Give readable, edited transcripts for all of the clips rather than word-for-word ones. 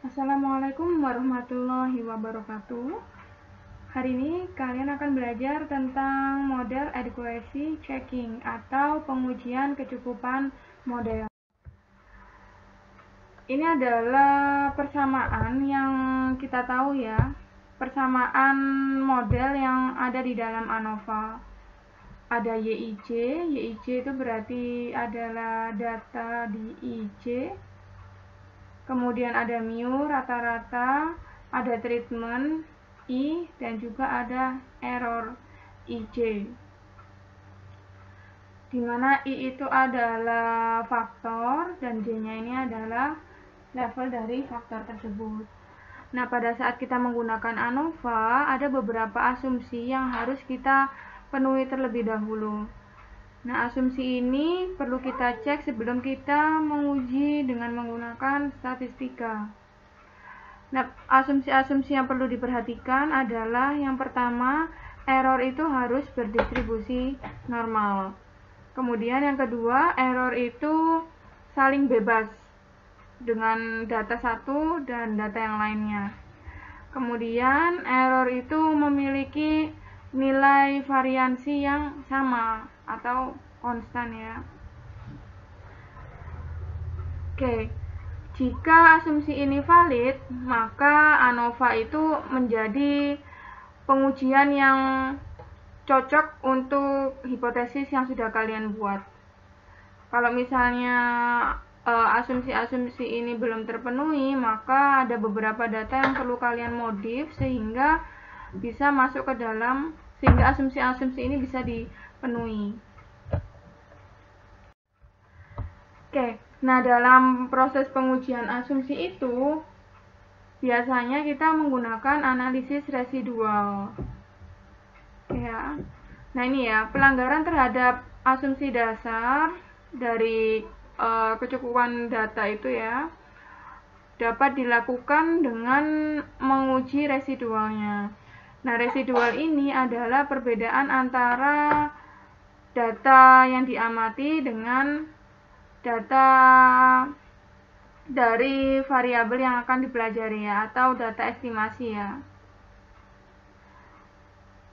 Assalamualaikum warahmatullahi wabarakatuh. Hari ini kalian akan belajar tentang model adequacy checking atau pengujian kecukupan model. Ini adalah persamaan yang kita tahu ya, persamaan model yang ada di dalam ANOVA. Ada YIJ itu berarti adalah data di IJ. Kemudian ada mu, rata-rata, ada treatment, I, dan juga ada error, IJ. Dimana I itu adalah faktor, dan J-nya ini adalah level dari faktor tersebut. Nah, pada saat kita menggunakan ANOVA, ada beberapa asumsi yang harus kita penuhi terlebih dahulu. Nah, asumsi ini perlu kita cek sebelum kita menguji dengan menggunakan statistika. Nah, asumsi-asumsi yang perlu diperhatikan adalah yang pertama, error itu harus berdistribusi normal. Kemudian yang kedua, error itu saling bebas dengan data satu dan data yang lainnya. Kemudian error itu memiliki nilai variansi yang sama atau konstan ya. Oke, jika asumsi ini valid, maka ANOVA itu menjadi pengujian yang cocok untuk hipotesis yang sudah kalian buat. Kalau misalnya asumsi-asumsi ini belum terpenuhi, maka ada beberapa data yang perlu kalian modif sehingga bisa masuk ke dalam, sehingga asumsi-asumsi ini bisa dipenuhi. Oke, nah dalam proses pengujian asumsi itu biasanya kita menggunakan analisis residual. Ya. Nah, ini ya, pelanggaran terhadap asumsi dasar dari kecukupan data itu ya dapat dilakukan dengan menguji residualnya. Nah, residual ini adalah perbedaan antara data yang diamati dengan data dari variabel yang akan dipelajari ya, atau data estimasi ya.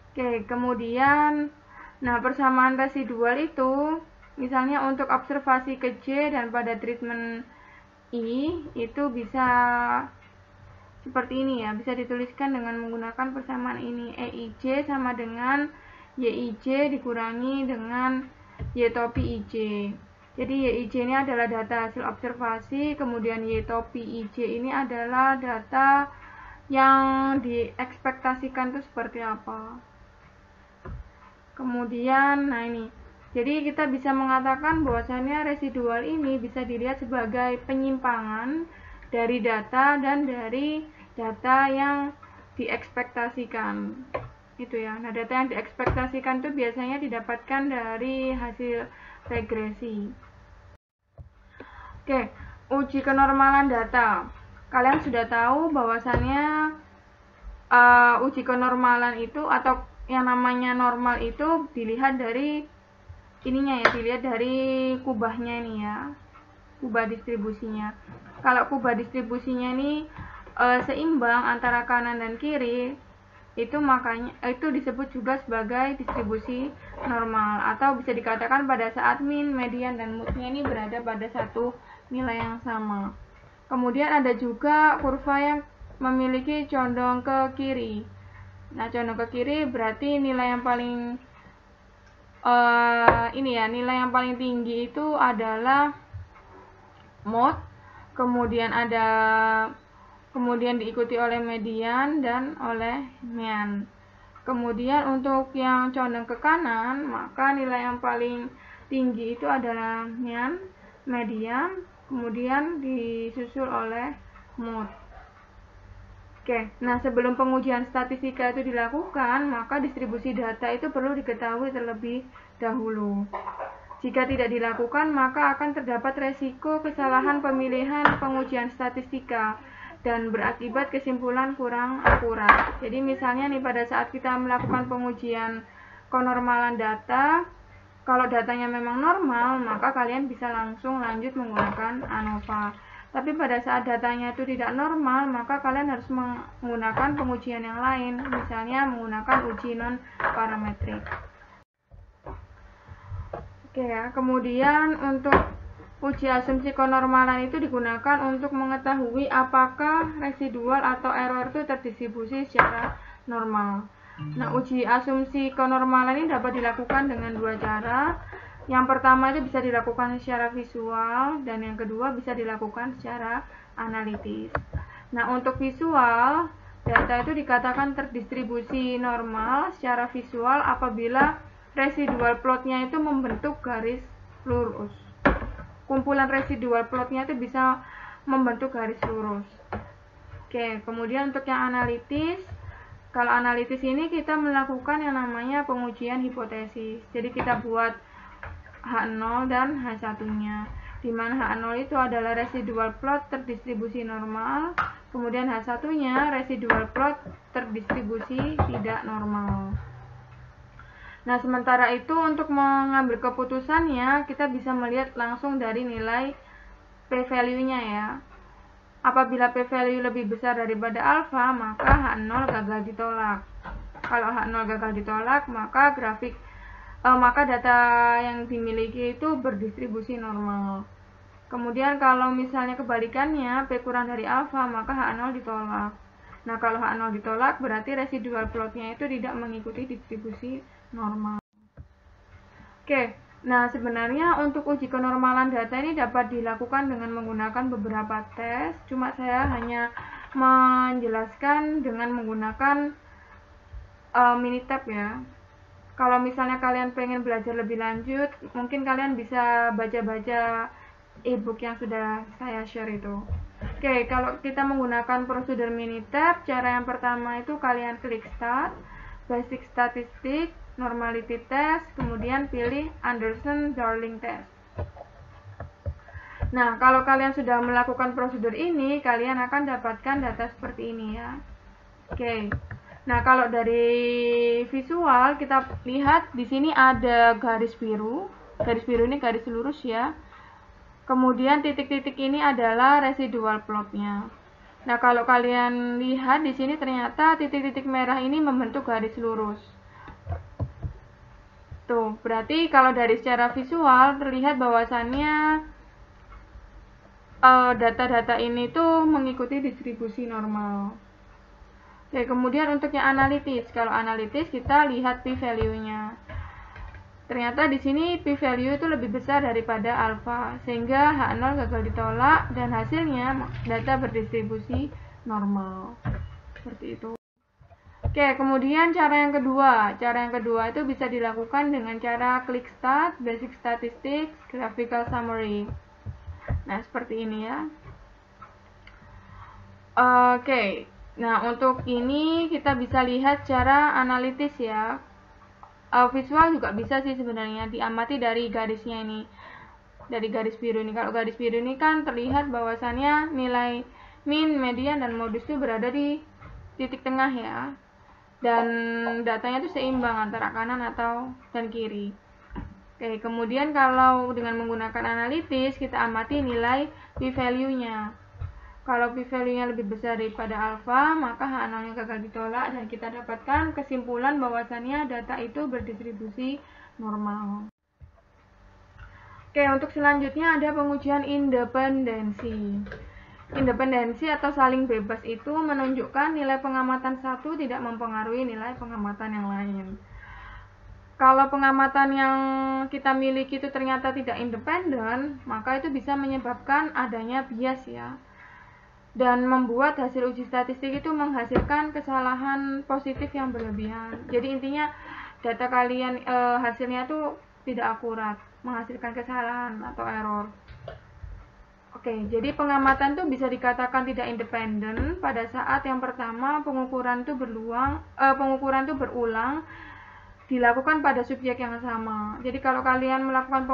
Oke, kemudian nah persamaan residual itu misalnya untuk observasi ke J dan pada treatment I itu bisa seperti ini ya, bisa dituliskan dengan menggunakan persamaan ini. EIJ sama dengan YIJ dikurangi dengan Y topi IJ. Jadi YIJ ini adalah data hasil observasi, kemudian Y topi IJ ini adalah data yang diekspektasikan itu seperti apa. Kemudian, nah ini, jadi kita bisa mengatakan bahwasannya residual ini bisa dilihat sebagai penyimpangan dari data dan dari data yang diekspektasikan. Itu ya. Nah, data yang diekspektasikan itu biasanya didapatkan dari hasil regresi. Oke, uji kenormalan data. Kalian sudah tahu bahwasannya uji kenormalan itu atau yang namanya normal itu dilihat dari ininya ya, dilihat dari kubahnya ini ya, kubah distribusinya. Kalau kubah distribusinya ini seimbang antara kanan dan kiri, itu makanya itu disebut juga sebagai distribusi normal, atau bisa dikatakan pada saat min, median, dan mode-nya ini berada pada satu nilai yang sama. Kemudian ada juga kurva yang memiliki condong ke kiri. Nah, condong ke kiri berarti nilai yang paling nilai yang paling tinggi itu adalah mode, kemudian diikuti oleh median dan oleh mean. Kemudian untuk yang condong ke kanan, maka nilai yang paling tinggi itu adalah mean, median, kemudian disusul oleh mode. Oke, nah sebelum pengujian statistika itu dilakukan, maka distribusi data itu perlu diketahui terlebih dahulu. Jika tidak dilakukan, maka akan terdapat resiko kesalahan pemilihan pengujian statistika dan berakibat kesimpulan kurang akurat. Jadi misalnya nih, pada saat kita melakukan pengujian kenormalan data, kalau datanya memang normal, maka kalian bisa langsung lanjut menggunakan ANOVA. Tapi pada saat datanya itu tidak normal, maka kalian harus menggunakan pengujian yang lain, misalnya menggunakan uji non-parametrik. Oke ya, kemudian untuk uji asumsi kenormalan itu digunakan untuk mengetahui apakah residual atau error itu terdistribusi secara normal. Nah, uji asumsi kenormalan ini dapat dilakukan dengan dua cara. Yang pertama itu bisa dilakukan secara visual, dan yang kedua bisa dilakukan secara analitis. Nah, untuk visual, data itu dikatakan terdistribusi normal secara visual apabila residual plotnya itu membentuk garis lurus. Kumpulan residual plotnya itu bisa membentuk garis lurus. Oke, kemudian untuk yang analitis, kalau analitis ini kita melakukan yang namanya pengujian hipotesis. Jadi kita buat H0 dan H1-nya, di mana H0 itu adalah residual plot terdistribusi normal, kemudian H1-nya residual plot terdistribusi tidak normal. Nah, sementara itu untuk mengambil keputusannya, kita bisa melihat langsung dari nilai p-value-nya ya. Apabila p-value lebih besar daripada alfa, maka H0 gagal ditolak. Kalau H0 gagal ditolak, maka maka data yang dimiliki itu berdistribusi normal. Kemudian kalau misalnya kebalikannya, P kurang dari alfa, maka H0 ditolak. Nah, kalau H0 ditolak, berarti residual plotnya itu tidak mengikuti distribusi normal. Oke, nah sebenarnya untuk uji kenormalan data ini dapat dilakukan dengan menggunakan beberapa tes, cuma saya hanya menjelaskan dengan menggunakan Minitab ya. Kalau misalnya kalian pengen belajar lebih lanjut, mungkin kalian bisa baca-baca e-book yang sudah saya share itu. Oke, kalau kita menggunakan prosedur Minitab, cara yang pertama itu kalian klik Start, Basic Statistik, Normality Test, kemudian pilih Anderson-Darling Test. Nah, kalau kalian sudah melakukan prosedur ini, kalian akan dapatkan data seperti ini ya. Oke. Nah, kalau dari visual kita lihat di sini ada garis biru. Garis biru ini garis lurus ya. Kemudian titik-titik ini adalah residual plotnya. Nah, kalau kalian lihat di sini ternyata titik-titik merah ini membentuk garis lurus. Tuh, berarti kalau dari secara visual terlihat bahwasannya data-data ini tuh mengikuti distribusi normal. Oke, kemudian untuk yang analitis, kalau analitis kita lihat p-value-nya. Ternyata di sini p-value itu lebih besar daripada alfa, sehingga H0 gagal ditolak dan hasilnya data berdistribusi normal. Seperti itu. Oke, kemudian cara yang kedua. Cara yang kedua itu bisa dilakukan dengan cara klik Start, Basic Statistics, Graphical Summary. Nah, seperti ini ya. Oke. Nah, untuk ini kita bisa lihat secara analitis ya. Visual juga bisa sih sebenarnya, diamati dari garisnya ini. Dari garis biru ini. Kalau garis biru ini kan terlihat bahwasannya nilai min, median, dan modus itu berada di titik tengah ya. Dan datanya itu seimbang antara kanan dan kiri. Oke, kemudian kalau dengan menggunakan analitis, kita amati nilai p-value-nya. Kalau p-value-nya lebih besar daripada alfa, maka H0-nya gagal ditolak dan kita dapatkan kesimpulan bahwasannya data itu berdistribusi normal. Oke, untuk selanjutnya ada pengujian independensi. Independensi atau saling bebas itu menunjukkan nilai pengamatan satu tidak mempengaruhi nilai pengamatan yang lain. Kalau pengamatan yang kita miliki itu ternyata tidak independen, maka itu bisa menyebabkan adanya bias ya. Dan membuat hasil uji statistik itu menghasilkan kesalahan positif yang berlebihan. Jadi intinya data kalian hasilnya itu tidak akurat, menghasilkan kesalahan atau error. Oke, jadi pengamatan itu bisa dikatakan tidak independen pada saat yang pertama pengukuran itu berulang dilakukan pada subjek yang sama. Jadi kalau kalian melakukan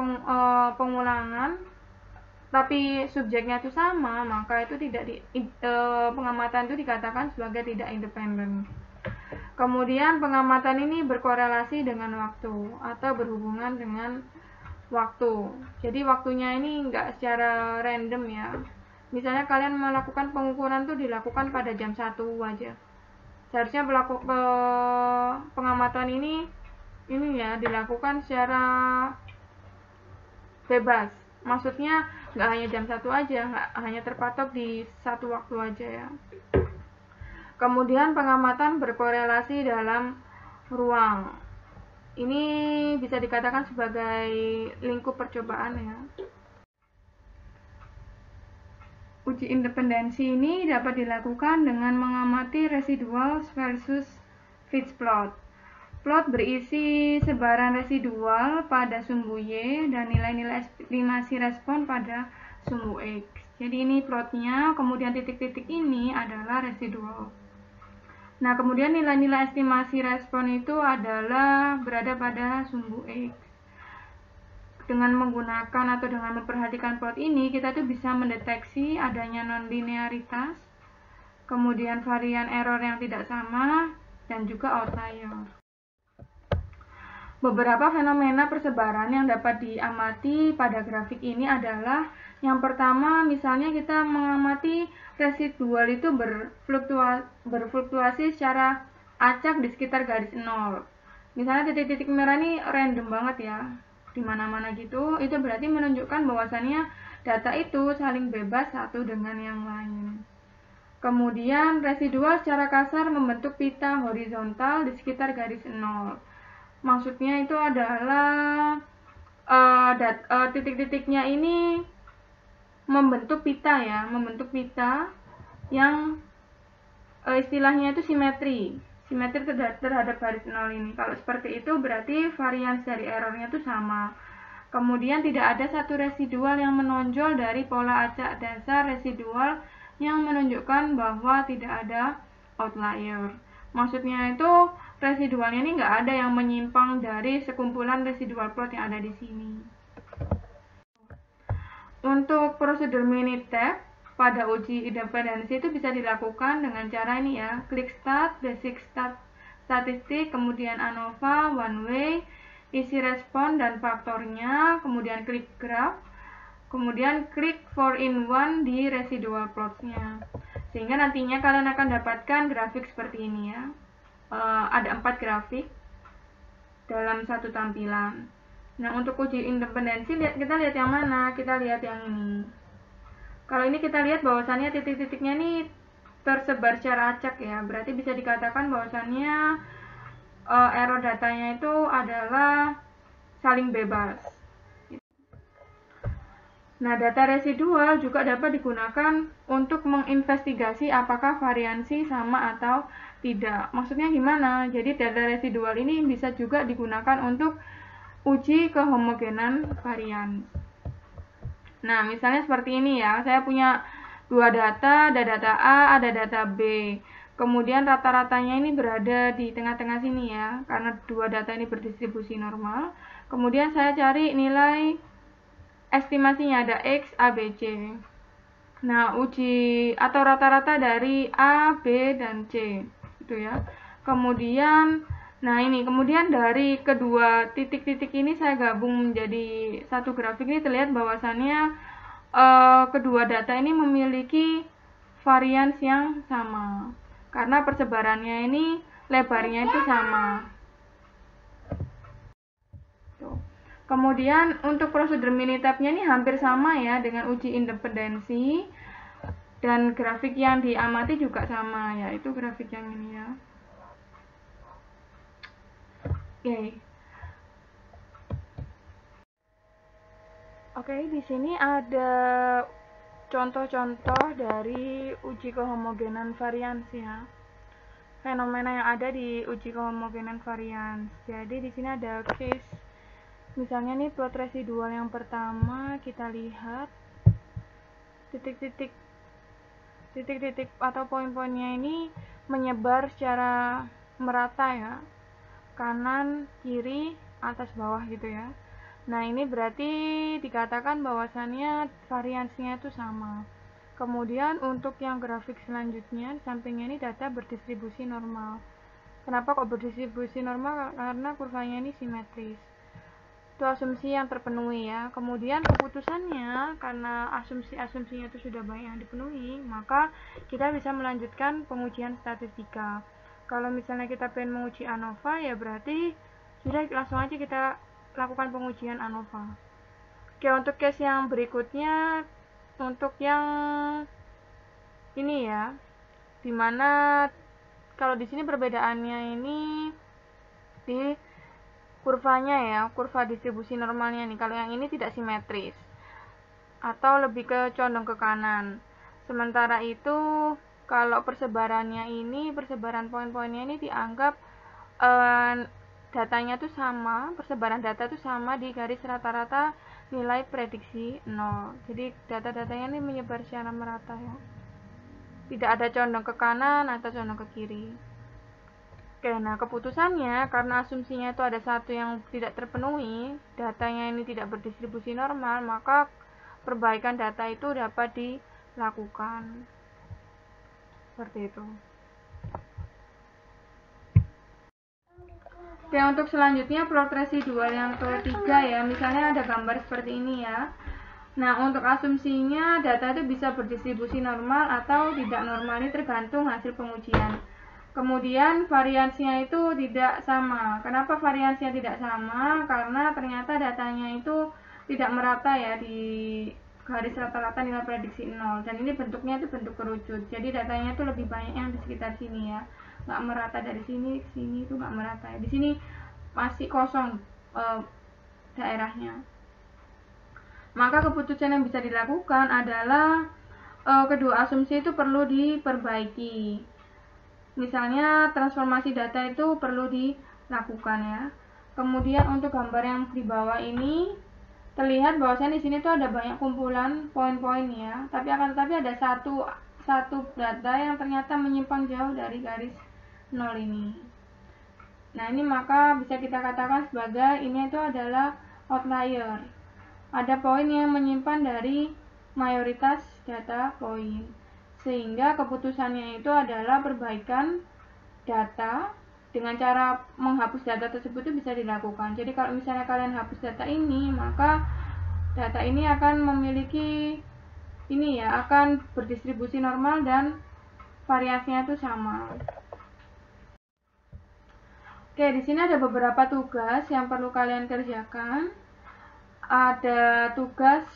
pengulangan tapi subjeknya itu sama, maka itu pengamatan itu dikatakan sebagai tidak independen. Kemudian pengamatan ini berkorelasi dengan waktu atau berhubungan dengan waktu. Jadi waktunya ini enggak secara random ya. Misalnya kalian melakukan pengukuran tuh dilakukan pada jam 1 aja. Seharusnya pengamatan ini ya dilakukan secara bebas. Maksudnya nggak hanya jam 1 aja, nggak hanya terpatok di satu waktu aja ya. Kemudian pengamatan berkorelasi dalam ruang. Ini bisa dikatakan sebagai lingkup percobaan ya. Uji independensi ini dapat dilakukan dengan mengamati residual versus Fitch plot. Plot berisi sebaran residual pada sumbu Y dan nilai-nilai estimasi respon pada sumbu X. Jadi ini plotnya, kemudian titik-titik ini adalah residual. Nah, kemudian nilai-nilai estimasi respon itu adalah berada pada sumbu X. Dengan menggunakan atau dengan memperhatikan plot ini, kita tuh bisa mendeteksi adanya nonlinearitas, kemudian varian error yang tidak sama, dan juga outlier. Beberapa fenomena persebaran yang dapat diamati pada grafik ini adalah yang pertama, misalnya kita mengamati residual itu berfluktuasi secara acak di sekitar garis 0. Misalnya titik-titik merah ini random banget ya, di mana-mana gitu. Itu berarti menunjukkan bahwasannya data itu saling bebas satu dengan yang lain. Kemudian residual secara kasar membentuk pita horizontal di sekitar garis 0. Maksudnya itu adalah titik-titiknya ini membentuk pita ya, yang istilahnya itu simetri terhadap garis 0 ini. Kalau seperti itu berarti varians dari errornya itu sama. Kemudian tidak ada satu residual yang menonjol dari pola acak dasar residual yang menunjukkan bahwa tidak ada outlier. Maksudnya itu residualnya ini nggak ada yang menyimpang dari sekumpulan residual plot yang ada di sini. Untuk prosedur Minitab pada uji independensi itu bisa dilakukan dengan cara ini ya, klik start, basic start statistik, kemudian ANOVA, one way, isi respon dan faktornya, kemudian klik graph, kemudian klik 4-in-1 di residual plots-nya. Sehingga nantinya kalian akan dapatkan grafik seperti ini ya. Ada 4 grafik dalam satu tampilan. Nah, untuk uji independensi kita lihat yang mana? Kita lihat yang ini. Kalau ini kita lihat bahwasannya titik-titiknya ini tersebar secara acak ya. Berarti bisa dikatakan bahwasannya error datanya itu adalah saling bebas. Nah, data residual juga dapat digunakan untuk menginvestigasi apakah variansi sama atau tidak. Maksudnya gimana? Jadi data residual ini bisa juga digunakan untuk uji kehomogenan varian. Nah, misalnya seperti ini ya. Saya punya dua data, ada data A, ada data B. Kemudian rata-ratanya ini berada di tengah-tengah sini ya, karena dua data ini berdistribusi normal. Kemudian saya cari nilai estimasinya, ada X, A, B, C. Nah, uji atau rata-rata dari A, B, dan C. Gitu ya. Kemudian kemudian dari kedua titik-titik ini saya gabung menjadi satu grafik. Ini terlihat bahwasannya kedua data ini memiliki varians yang sama karena persebarannya ini lebarnya itu sama. Kemudian untuk prosedur Minitab-nya ini hampir sama ya dengan uji independensi, dan grafik yang diamati juga sama, yaitu grafik yang ini ya. Oke, di sini ada contoh-contoh dari uji kehomogenan varians ya. Fenomena yang ada di uji kehomogenan varians. Jadi di sini ada case, misalnya nih plot residual yang pertama, kita lihat titik-titik atau poin-poinnya ini menyebar secara merata ya, kanan, kiri, atas, bawah gitu ya. Nah, ini berarti dikatakan bahwasannya variansinya itu sama. Kemudian untuk yang grafik selanjutnya, di sampingnya ini data berdistribusi normal. Kenapa kok berdistribusi normal? Karena kurvanya ini simetris. Itu asumsi yang terpenuhi ya. Kemudian keputusannya, karena asumsinya itu sudah banyak yang dipenuhi, maka kita bisa melanjutkan pengujian statistika. Kalau misalnya kita pengen menguji ANOVA, ya berarti sudah langsung aja kita lakukan pengujian ANOVA. Oke, untuk case yang berikutnya, untuk yang ini ya, dimana kalau di sini perbedaannya ini di kurvanya ya, kurva distribusi normalnya nih. Kalau yang ini tidak simetris atau lebih ke condong ke kanan. Sementara itu kalau persebarannya ini, persebaran poin-poinnya ini dianggap datanya tuh sama, persebaran data tuh sama di garis rata-rata nilai prediksi 0. Jadi data-datanya ini menyebar secara merata ya. Tidak ada condong ke kanan atau condong ke kiri. Oke, nah keputusannya karena asumsinya itu ada satu yang tidak terpenuhi, datanya ini tidak berdistribusi normal, maka perbaikan data itu dapat dilakukan. Seperti itu. Oke, untuk selanjutnya plot residual yang ketiga ya, misalnya ada gambar seperti ini ya. Nah, untuk asumsinya data itu bisa berdistribusi normal atau tidak normal, ini tergantung hasil pengujian. Kemudian variansinya itu tidak sama. Kenapa variansinya tidak sama? Karena ternyata datanya itu tidak merata ya di garis rata-rata nilai prediksi 0. Dan ini bentuknya itu bentuk kerucut. Jadi datanya itu lebih banyak yang di sekitar sini ya. Nggak merata dari sini ke sini itu nggak merata ya. Di sini masih kosong daerahnya. Maka keputusan yang bisa dilakukan adalah kedua asumsi itu perlu diperbaiki. Misalnya transformasi data itu perlu dilakukan ya. Kemudian untuk gambar yang di bawah ini terlihat bahwasanya di sini tuh ada banyak kumpulan poin-poin ya. Tapi ada satu data yang ternyata menyimpang jauh dari garis 0 ini. Nah, ini maka bisa kita katakan sebagai ini itu adalah outlier. Ada poin yang menyimpan dari mayoritas data poin. Sehingga keputusannya itu adalah perbaikan data dengan cara menghapus data tersebut itu bisa dilakukan. Jadi kalau misalnya kalian hapus data ini, maka data ini akan memiliki ini ya, akan berdistribusi normal dan variasinya itu sama. Oke, di sini ada beberapa tugas yang perlu kalian kerjakan. Ada tugas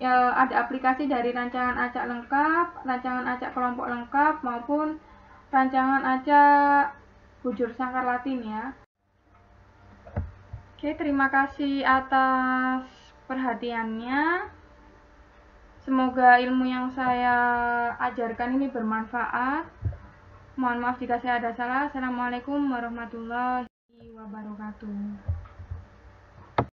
ada aplikasi dari rancangan acak lengkap, rancangan acak kelompok lengkap, maupun rancangan acak bujur sangkar Latin ya. Oke, terima kasih atas perhatiannya. Semoga ilmu yang saya ajarkan ini bermanfaat. Mohon maaf jika saya ada salah. Assalamualaikum warahmatullahi wabarakatuh.